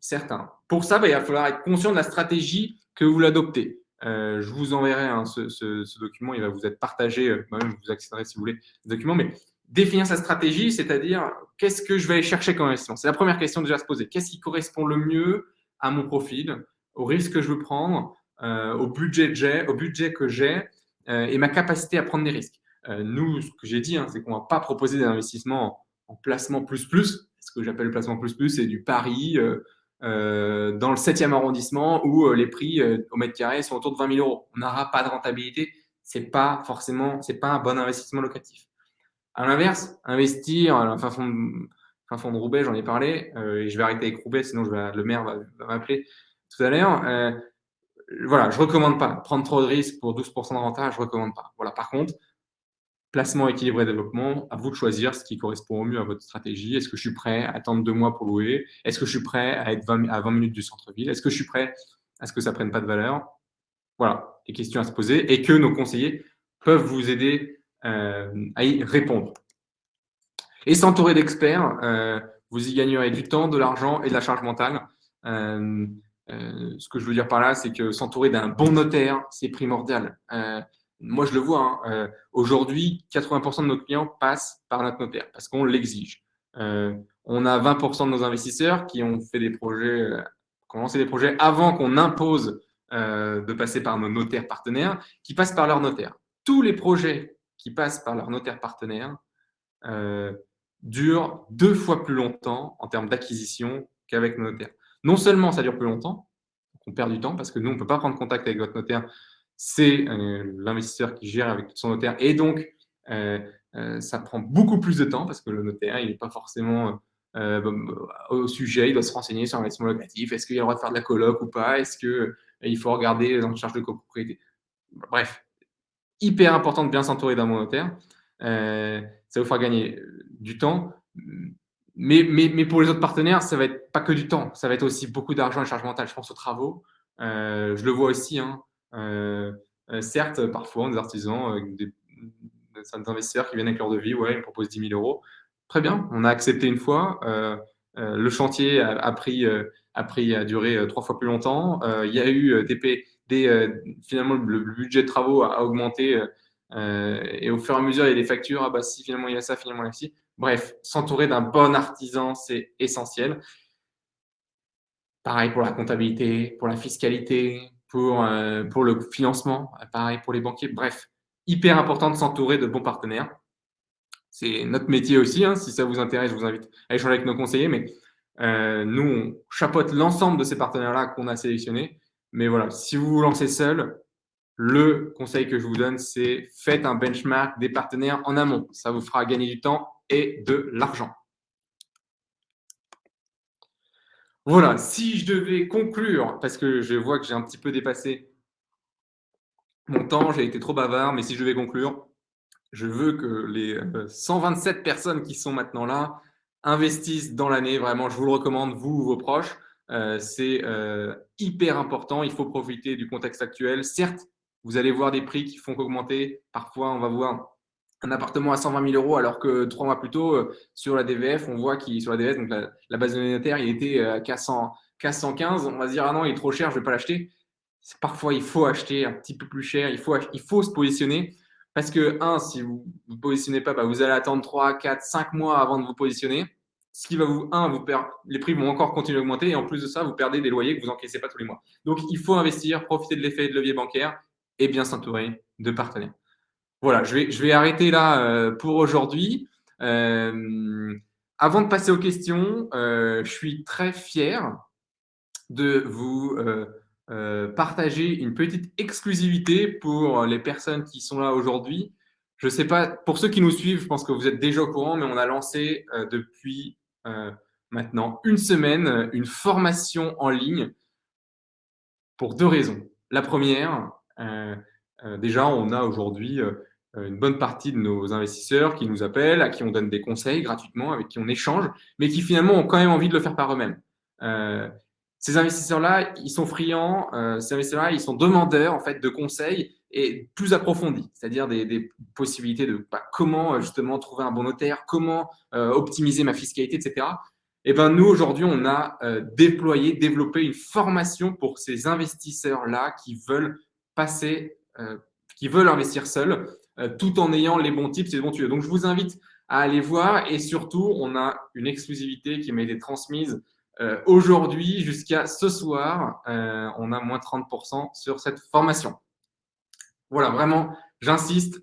certain. Pour ça, il va falloir être conscient de la stratégie que vous l'adoptez. Je vous enverrai hein, ce document, il va vous être partagé, moi-même vous accéderez si vous voulez ce document, mais définir sa stratégie, c'est-à-dire qu'est-ce que je vais aller chercher comme investissement. C'est la première question déjà à se poser. Qu'est-ce qui correspond le mieux à mon profil, au risque que je veux prendre, au budget que j'ai et ma capacité à prendre des risques. Nous, ce que j'ai dit, hein, c'est qu'on ne va pas proposer des investissements en placement plus. Ce que j'appelle le placement plus, c'est du pari dans le 7e arrondissement où les prix au mètre carré sont autour de 20 000 euros. On n'aura pas de rentabilité. C'est pas un bon investissement locatif. À l'inverse, investir à la fin fond de Roubaix, j'en ai parlé, et je vais arrêter avec Roubaix, sinon le maire va m'appeler tout à l'heure. Voilà, je recommande pas. Prendre trop de risques pour 12% de rentabilité, je recommande pas. Voilà, par contre, placement équilibré développement, à vous de choisir ce qui correspond au mieux à votre stratégie. Est-ce que je suis prêt à attendre 2 mois pour louer? Est-ce que je suis prêt à être à 20 minutes du centre-ville? Est-ce que je suis prêt à ce que ça prenne pas de valeur? Voilà, des questions à se poser et que nos conseillers peuvent vous aider à y répondre. Et s'entourer d'experts, vous y gagnerez du temps, de l'argent et de la charge mentale. Ce que je veux dire par là, c'est que s'entourer d'un bon notaire, c'est primordial. Moi, je le vois. Hein, aujourd'hui, 80% de nos clients passent par notre notaire parce qu'on l'exige. On a 20% de nos investisseurs qui ont fait des projets, commencé des projets avant qu'on impose de passer par nos notaires partenaires, qui passent par leur notaire. Tous les projets qui passent par leur notaire partenaire dure 2 fois plus longtemps en termes d'acquisition qu'avec nos notaires. Non seulement ça dure plus longtemps, on perd du temps parce que nous, on ne peut pas prendre contact avec votre notaire, c'est l'investisseur qui gère avec son notaire et donc ça prend beaucoup plus de temps parce que le notaire, il n'est pas forcément au sujet, il doit se renseigner sur l'investissement locatif, est-ce qu'il a le droit de faire de la coloc ou pas, est-ce qu'il faut regarder les charges de copropriété. Bref, hyper important de bien s'entourer d'un bon notaire. Ça vous fera gagner du temps. Mais pour les autres partenaires, ça va être pas que du temps, ça va être aussi beaucoup d'argent et charge mentale. Je pense aux travaux. Je le vois aussi. Hein. Certes, parfois, on a des artisans, des investisseurs qui viennent avec leur devis, ouais, ils me proposent 10 000 euros. Très bien, on a accepté une fois. Le chantier a duré 3 fois plus longtemps. Il y a eu finalement, le budget de travaux a augmenté. Et au fur et à mesure, il y a des factures. Ah bah si, finalement, il y a ça, finalement, il y a ci. Bref, s'entourer d'un bon artisan, c'est essentiel. Pareil pour la comptabilité, pour la fiscalité, pour le financement, pareil pour les banquiers. Bref, hyper important de s'entourer de bons partenaires. c'est notre métier aussi. Hein. Si ça vous intéresse, je vous invite à échanger avec nos conseillers. Mais nous, on chapeaute l'ensemble de ces partenaires-là qu'on a sélectionnés. Mais voilà, si vous vous lancez seul, le conseil que je vous donne, c'est faites un benchmark des partenaires en amont. Ça vous fera gagner du temps et de l'argent. Voilà, si je devais conclure, parce que je vois que j'ai un petit peu dépassé mon temps, j'ai été trop bavard, mais si je devais conclure, je veux que les 127 personnes qui sont maintenant là investissent dans l'année. Vraiment, je vous le recommande, vous ou vos proches. C'est hyper important. Il faut profiter du contexte actuel. Certes, vous allez voir des prix qui font qu'augmenter. Parfois, on va voir un appartement à 120 000 euros, alors que 3 mois plus tôt, sur la DVF, on voit qu'il sur la DVF, donc la base de données notaire, il était qu'à 115. On va se dire, ah non, il est trop cher, je ne vais pas l'acheter. Parfois, il faut acheter un petit peu plus cher, il faut se positionner. Parce que, si vous ne vous positionnez pas, vous allez attendre 3, 4, 5 mois avant de vous positionner. Ce qui va les prix vont encore continuer à augmenter et en plus de ça, vous perdez des loyers que vous n'encaissez pas tous les mois. Donc, il faut investir, profiter de l'effet de levier bancaire et bien s'entourer de partenaires. Voilà, je vais arrêter là pour aujourd'hui. Avant de passer aux questions, je suis très fier de vous partager une petite exclusivité pour les personnes qui sont là aujourd'hui. Je ne sais pas, pour ceux qui nous suivent, je pense que vous êtes déjà au courant, mais on a lancé depuis maintenant une semaine une formation en ligne pour 2 raisons. La première, déjà, on a aujourd'hui une bonne partie de nos investisseurs qui nous appellent, à qui on donne des conseils gratuitement, avec qui on échange, mais qui finalement ont quand même envie de le faire par eux-mêmes. Ces investisseurs-là, ils sont friands, ces investisseurs-là, ils sont demandeurs en fait de conseils et plus approfondis, c'est-à-dire des possibilités de comment justement trouver un bon notaire, comment optimiser ma fiscalité, etc. Et ben nous aujourd'hui, on a développé une formation pour ces investisseurs-là qui veulent qui veulent investir seuls, tout en ayant les bons tips et les bons tuyaux. Donc je vous invite à aller voir et surtout, on a une exclusivité qui m'a été transmise aujourd'hui jusqu'à ce soir, on a moins 30% sur cette formation. Voilà, vraiment, j'insiste,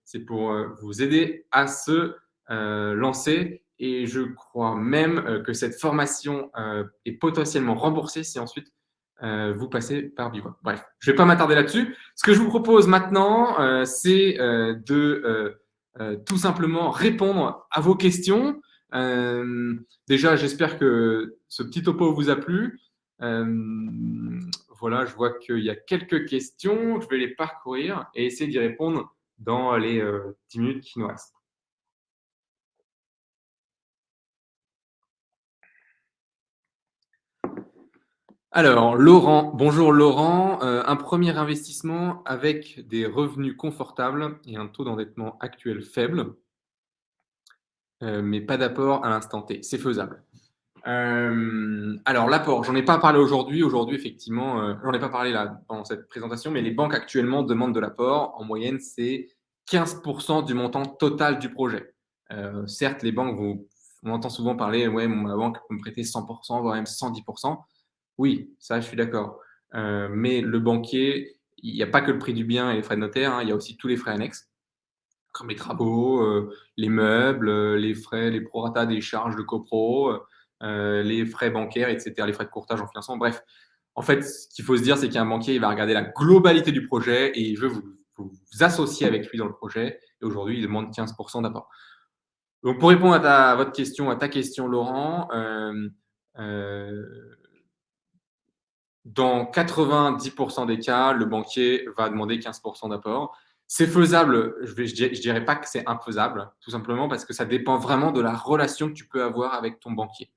c'est pour vous aider à se lancer et je crois même que cette formation est potentiellement remboursée si ensuite vous passez par Bivouac. Bref, je ne vais pas m'attarder là-dessus. Ce que je vous propose maintenant, c'est de tout simplement répondre à vos questions. Déjà, j'espère que ce petit topo vous a plu. Voilà, je vois qu'il y a quelques questions. Je vais les parcourir et essayer d'y répondre dans les 10 minutes qui nous restent. Alors, Laurent, bonjour Laurent. Un premier investissement avec des revenus confortables et un taux d'endettement actuel faible, mais pas d'apport à l'instant T. C'est faisable. Alors, l'apport, j'en ai pas parlé aujourd'hui. Aujourd'hui, effectivement, j'en ai pas parlé là pendant cette présentation, mais les banques actuellement demandent de l'apport. En moyenne, c'est 15% du montant total du projet. Certes, les banques on entend souvent parler, ouais, ma banque peut me prêter 100%, voire même 110%. Oui, ça, je suis d'accord. Mais le banquier, il n'y a pas que le prix du bien et les frais de notaire, hein, il y a aussi tous les frais annexes, comme les travaux, les meubles, les frais, les prorata des charges de copro, les frais bancaires, etc., les frais de courtage en financement. Bref, en fait, ce qu'il faut se dire, c'est qu'un banquier, il va regarder la globalité du projet et il veut vous associer avec lui dans le projet. Et aujourd'hui, il demande 15% d'apport. Donc, pour répondre à votre question, à ta question, Laurent, dans 90% des cas, le banquier va demander 15% d'apport. C'est faisable, je dirais pas que c'est infaisable, tout simplement parce que ça dépend vraiment de la relation que tu peux avoir avec ton banquier.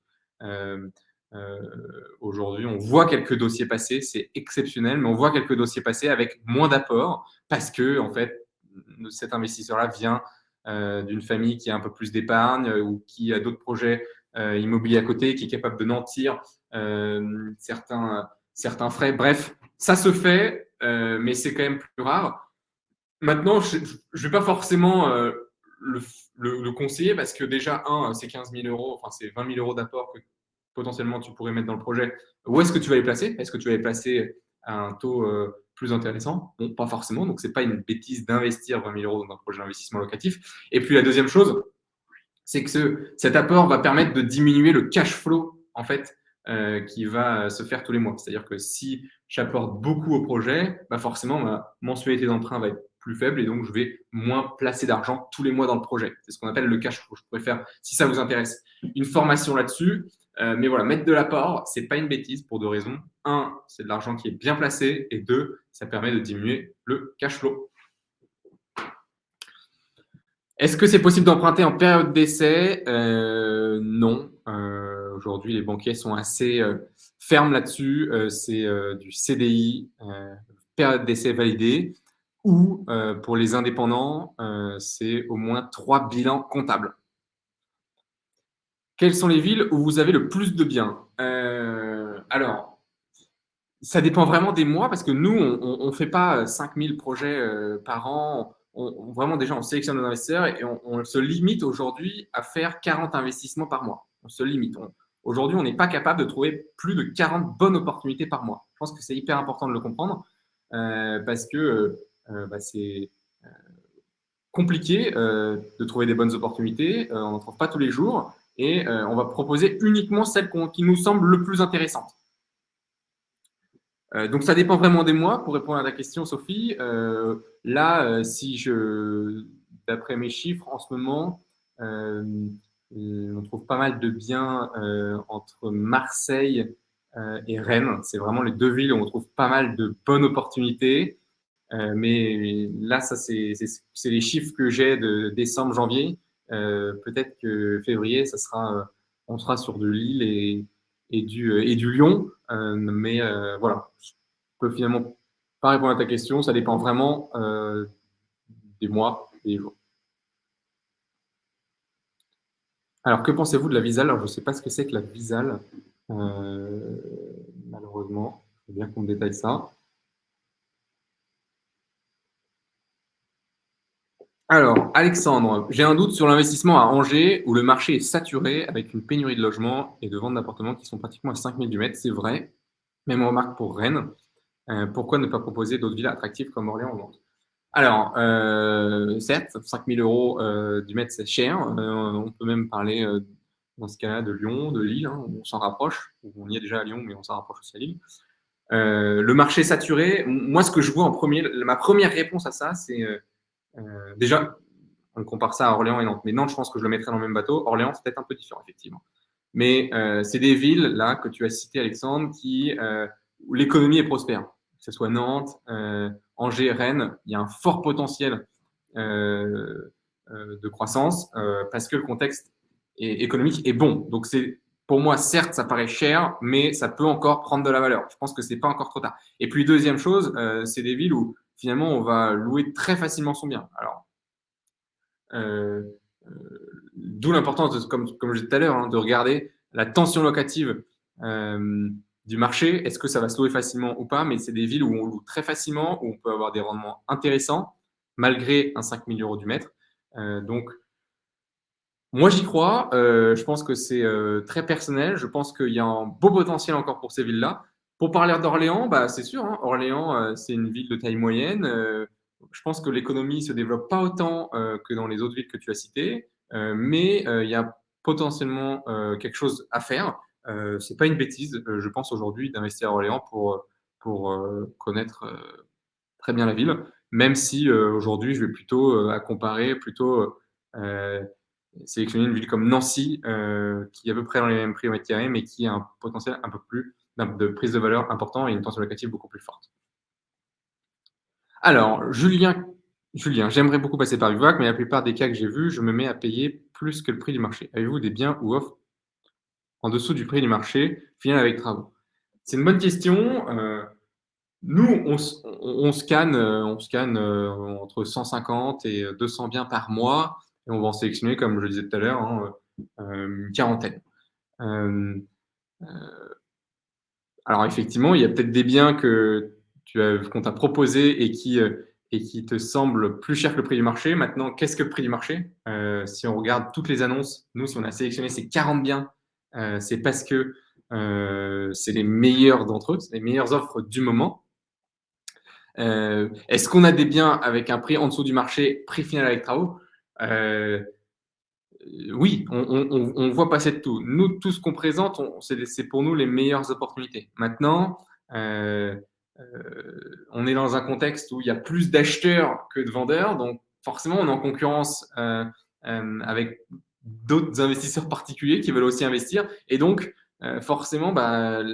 Aujourd'hui, on voit quelques dossiers passer, c'est exceptionnel, mais on voit quelques dossiers passer avec moins d'apport parce que, en fait, cet investisseur-là vient d'une famille qui a un peu plus d'épargne ou qui a d'autres projets immobiliers à côté, qui est capable de nantir certains frais. Bref, ça se fait, mais c'est quand même plus rare. Maintenant, je ne vais pas forcément le conseiller parce que déjà, c'est 15 000 euros, enfin, c'est 20 000 euros d'apport que potentiellement tu pourrais mettre dans le projet. Où est-ce que tu vas les placer? Est-ce que tu vas les placer à un taux plus intéressant? Bon, pas forcément, donc c'est pas une bêtise d'investir 20 000 € dans un projet d'investissement locatif. Et puis la deuxième chose, c'est que cet apport va permettre de diminuer le cash flow en fait qui va se faire tous les mois. C'est-à-dire que si j'apporte beaucoup au projet, bah forcément ma mensualité d'emprunt va être plus faible et donc je vais moins placer d'argent tous les mois dans le projet. C'est ce qu'on appelle le cash flow. Je pourrais faire, si ça vous intéresse, une formation là-dessus. Mais voilà, mettre de l'apport, c'est pas une bêtise pour deux raisons. Un, c'est de l'argent qui est bien placé et deux, ça permet de diminuer le cash flow. Est-ce que c'est possible d'emprunter en période d'essai? Non. Aujourd'hui, les banquiers sont assez fermes là-dessus. C'est du CDI, période d'essai validée, ou pour les indépendants, c'est au moins 3 bilans comptables. Quelles sont les villes où vous avez le plus de biens? Alors, ça dépend vraiment des mois parce que nous, on ne fait pas 5000 projets par an. Vraiment, déjà, on sélectionne nos investisseurs et on se limite aujourd'hui à faire 40 investissements par mois. On se limite. Aujourd'hui, on n'est pas capable de trouver plus de 40 bonnes opportunités par mois. Je pense que c'est hyper important de le comprendre parce que c'est compliqué de trouver des bonnes opportunités. On n'en trouve pas tous les jours et on va proposer uniquement celles qui nous semblent le plus intéressantes. Donc, ça dépend vraiment des mois. Pour répondre à ta question, Sophie, là, d'après mes chiffres, en ce moment, on trouve pas mal de biens entre Marseille et Rennes. C'est vraiment les deux villes où on trouve pas mal de bonnes opportunités. Mais là, ça, c'est les chiffres que j'ai de décembre, janvier. Peut-être que février, on sera sur de Lille et du Lyon. Mais voilà, je peux finalement pas répondre à ta question. Ça dépend vraiment des mois et des jours. Alors, que pensez-vous de la Visale? Alors, je ne sais pas ce que c'est que la Visale, malheureusement. Il faut bien qu'on me détaille ça. Alors, Alexandre, j'ai un doute sur l'investissement à Angers où le marché est saturé avec une pénurie de logements et de ventes d'appartements qui sont pratiquement à 5 000 du mètre. C'est vrai. Même remarque pour Rennes. Pourquoi ne pas proposer d'autres villes attractives comme Orléans ou Nantes? Alors, certes, 5 000 € du mètre, c'est cher. On peut même parler, dans ce cas-là, de Lyon, de Lille. Hein, on s'en rapproche. On y est déjà à Lyon, mais on s'en rapproche aussi à Lille. Le marché saturé, moi, ce que je vois en premier, ma première réponse à ça, c'est déjà, on compare ça à Orléans et Nantes. Mais Nantes, je pense que je le mettrais dans le même bateau. Orléans, c'est peut-être un peu différent, effectivement. Mais c'est des villes, là, que tu as citées, Alexandre, où l'économie est prospère. Que ce soit Nantes, Angers, Rennes, il y a un fort potentiel de croissance parce que le contexte économique est bon. Donc, pour moi, certes, ça paraît cher, mais ça peut encore prendre de la valeur. Je pense que c'est pas encore trop tard. Et puis, deuxième chose, c'est des villes où finalement, on va louer très facilement son bien. Alors, d'où l'importance, comme je disais tout à l'heure, hein, de regarder la tension locative du marché. Est-ce que ça va se louer facilement ou pas? Mais c'est des villes où on loue très facilement, où on peut avoir des rendements intéressants, malgré un 5 000 € du mètre. Donc, moi, j'y crois. Je pense que c'est très personnel. Je pense qu'il y a un beau potentiel encore pour ces villes-là. Pour parler d'Orléans, bah, c'est sûr, hein, Orléans, c'est une ville de taille moyenne. Je pense que l'économie ne se développe pas autant que dans les autres villes que tu as citées, mais il y a potentiellement quelque chose à faire. Ce n'est pas une bêtise, je pense aujourd'hui, d'investir à Orléans pour connaître très bien la ville, même si aujourd'hui, je vais plutôt à comparer, plutôt sélectionner une ville comme Nancy, qui est à peu près dans les mêmes prix au mètre carré, mais qui a un potentiel un peu plus de prise de valeur important et une tension locative beaucoup plus forte. Alors, Julien, j'aimerais beaucoup passer par Vivac, mais la plupart des cas que j'ai vus, je me mets à payer plus que le prix du marché. Avez-vous des biens ou offres en dessous du prix du marché, final avec travaux? C'est une bonne question. Nous, on scanne entre 150 et 200 biens par mois et on va en sélectionner, comme je le disais tout à l'heure, hein, une quarantaine. Alors effectivement, il y a peut-être des biens qu'on t'a proposés et qui te semblent plus chers que le prix du marché. Maintenant, qu'est-ce que le prix du marché? Si on regarde toutes les annonces, nous, si on a sélectionné ces 40 biens, c'est parce que c'est les meilleurs d'entre eux, c'est les meilleures offres du moment. Est-ce qu'on a des biens avec un prix en dessous du marché, prix final avec travaux? Oui, on voit passer de tout. Nous, tout ce qu'on présente, c'est pour nous les meilleures opportunités. Maintenant, on est dans un contexte où il y a plus d'acheteurs que de vendeurs, donc forcément, on est en concurrence avec d'autres investisseurs particuliers qui veulent aussi investir, et donc forcément,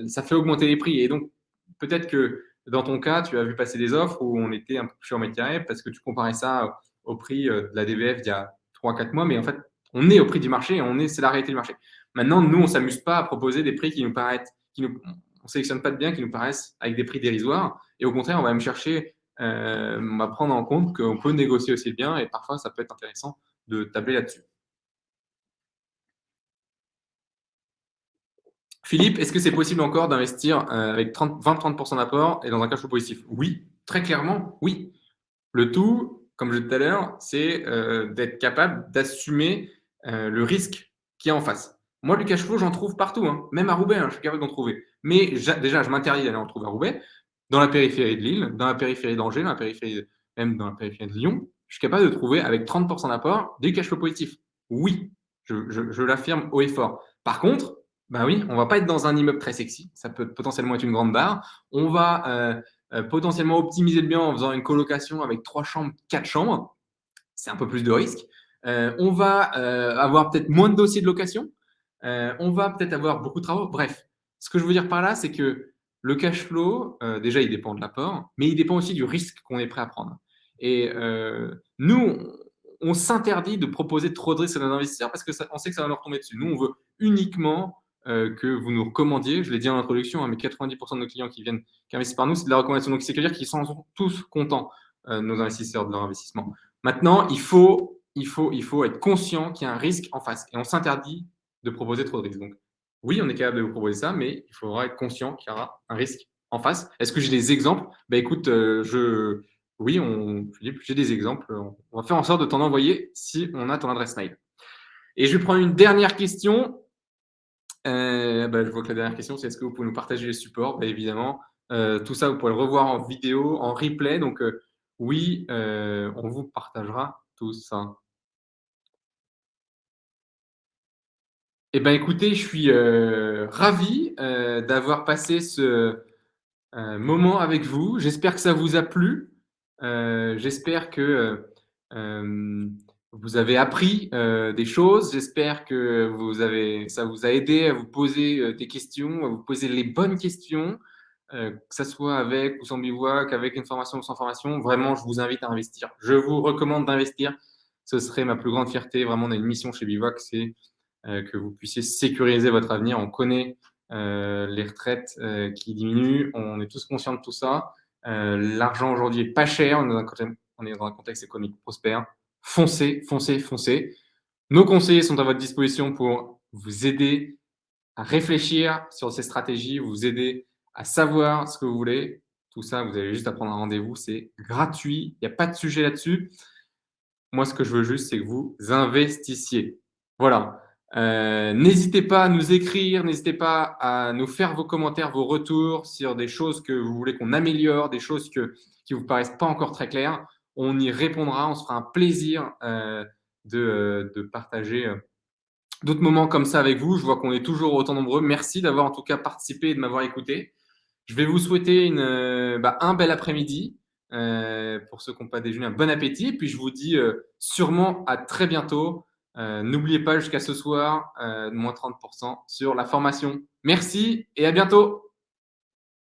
ça fait augmenter les prix. Et donc, peut-être que dans ton cas, tu as vu passer des offres où on était un peu plus cher au mètre carré parce que tu comparais ça au prix de la DVF d'il y a 3-4 mois, mais en fait, on est au prix du marché et c'est la réalité du marché. Maintenant, nous, on ne s'amuse pas à proposer des prix qui nous paraissent, on ne sélectionne pas de biens qui nous paraissent avec des prix dérisoires. Et au contraire, on va même chercher, on va prendre en compte qu'on peut négocier aussi le bien et parfois, ça peut être intéressant de tabler là-dessus. Philippe, est-ce que c'est possible encore d'investir avec 20-30% d'apport et dans un cash flow positif? Oui, très clairement, oui. Le tout, comme je disais tout à l'heure, c'est d'être capable d'assumer le risque qu'il y a en face. Moi, du cash flow, j'en trouve partout, hein. Même à Roubaix, hein, je suis capable d'en trouver. Mais déjà, je m'interdis d'aller en trouver à Roubaix, dans la périphérie de Lille, dans la périphérie d'Angers, même dans la périphérie de Lyon. Je suis capable de trouver avec 30% d'apport des cash flow positifs. Oui, je l'affirme haut et fort. Par contre, ben oui, on ne va pas être dans un immeuble très sexy. Ça peut potentiellement être une grande barre. On va potentiellement optimiser le bien en faisant une colocation avec 3 chambres, 4 chambres. C'est un peu plus de risque. On va avoir peut-être moins de dossiers de location. On va peut-être avoir beaucoup de travaux. Bref, ce que je veux dire par là, c'est que le cash flow, déjà, il dépend de l'apport, mais il dépend aussi du risque qu'on est prêt à prendre. Et nous, on s'interdit de proposer trop de risques à nos investisseurs parce qu'on sait que ça va leur tomber dessus. Nous, on veut uniquement que vous nous recommandiez. Je l'ai dit en introduction, hein, mais 90% de nos clients qui investissent par nous, c'est de la recommandation. Donc, c'est dire qu'ils sont tous contents, nos investisseurs, de leur investissement. Maintenant, il faut être conscient qu'il y a un risque en face et on s'interdit de proposer trop de risques. Donc, oui, on est capable de vous proposer ça, mais il faudra être conscient qu'il y aura un risque en face. Est-ce que j'ai des exemples? Écoute, oui, Philippe, j'ai des exemples. On va faire en sorte de t'en envoyer si on a ton adresse mail. Et je vais prendre une dernière question. Je vois que la dernière question, c'est est-ce que vous pouvez nous partager les supports? Évidemment, tout ça, vous pourrez le revoir en vidéo, en replay. Donc, oui, on vous partagera tout ça. Écoutez, je suis ravi d'avoir passé ce moment avec vous. J'espère que ça vous a plu. J'espère que vous avez appris des choses. J'espère que ça vous a aidé à vous poser des questions, à vous poser les bonnes questions, que ça soit avec ou sans bivouac, avec une formation ou sans formation. Vraiment, je vous invite à investir. Je vous recommande d'investir. Ce serait ma plus grande fierté. Vraiment, on a une mission chez Bivouac, c'est que vous puissiez sécuriser votre avenir. On connaît les retraites qui diminuent. On est tous conscients de tout ça. L'argent aujourd'hui est pas cher. On est dans un contexte économique prospère. Foncez, foncez, foncez. Nos conseillers sont à votre disposition pour vous aider à réfléchir sur ces stratégies, vous aider à savoir ce que vous voulez. Tout ça, vous avez juste à prendre un rendez-vous. C'est gratuit. Il n'y a pas de sujet là-dessus. Moi, ce que je veux juste, c'est que vous investissiez. Voilà. N'hésitez pas à nous écrire, n'hésitez pas à nous faire vos commentaires, vos retours sur des choses que vous voulez qu'on améliore, des choses qui vous paraissent pas encore très claires. On y répondra, on se fera un plaisir de partager d'autres moments comme ça avec vous. Je vois qu'on est toujours autant nombreux. Merci d'avoir en tout cas participé et de m'avoir écouté. Je vais vous souhaiter un bel après-midi. Pour ceux qui n'ont pas déjeuné, un bon appétit. Puis je vous dis sûrement à très bientôt. N'oubliez pas jusqu'à ce soir, moins 30% sur la formation. Merci et à bientôt.